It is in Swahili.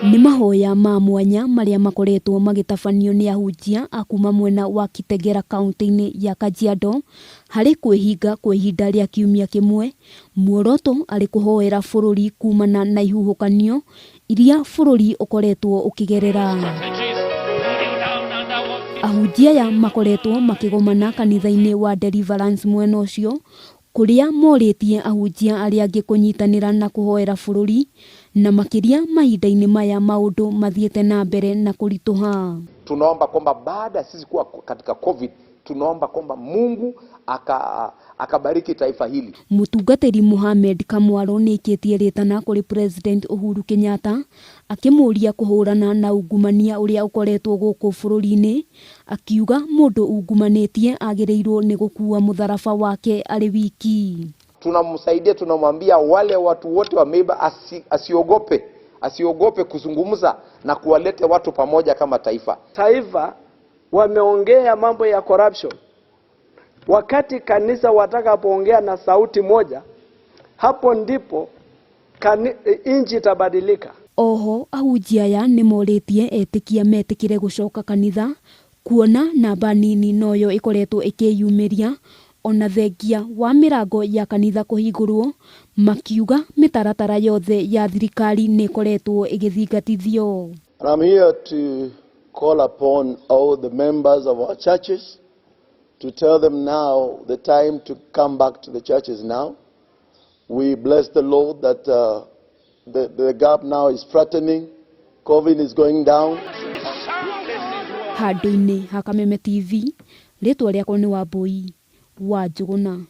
Nĩ mahoya ma mwanya maria makoretwo magitafanio ni ahunjia akuma mwena wa Kitegera kaunti-inĩ ya Kajiado harĩ kwĩhinga kwa ihinda rĩa kiumia kĩmwe, muoroto arĩ kũhoera bũrũri kumana na ihuhũkanio iria bũrũri ũkoretwo ũkĩgerera. Ahunjia aya makoretwo makĩgomana kanitha-inĩ wa Deliverance mwena ũcio, kuria morĩtie ahunjia arĩa angĩ kũnyitanĩra na kũhoera bũrũri na makiria mahinda-inĩ maya maundu mathiete na mbere na kurituha. Tunaomba kwamba baada sisi kuwa katika COVID, tunaomba kwamba Mungu akabariki taifa hili. Mutungatĩri Mohamed Kamwaro nĩkĩtie rĩtana kũrĩ President Uhuru Kenyatta akĩmũria kũhũrana na ungumania ũrĩa ũkoretwo gũkũ bũrũri-inĩ, akiuga mũndũ ungumanĩtie agĩrĩirwo nĩ gũkua mũtharaba wake arĩ wiki. Tunamsaidia, tunamwambia wale watu wote wameiba asiogope kuzungumza na kuwalete watu pamoja kama taifa. Taifa wameongea mambo ya corruption. Wakati kanisa watakapoongea na sauti moja, hapo ndipo inji itabadilika. Oho ahunjia aya nĩmorĩtie etĩkia metĩkĩre gũcoka kanitha, kuona namba nini noyo ĩkoretwo ĩkĩyumĩria ona thengia wa mirango ya kanitha kũhingũrwo, makiuga mĩtaratara yothe ya thirikari nĩkoretwo ĩgĩthingatithio. I'm here to call upon all the members of our churches to tell them now the time to come back to the churches now. We bless the Lord that the gap now is flattening. COVID is going down. Handũ-inĩ ha Kameme TV, rĩtwa rĩakwa nĩ Wambui wa Njũgũna.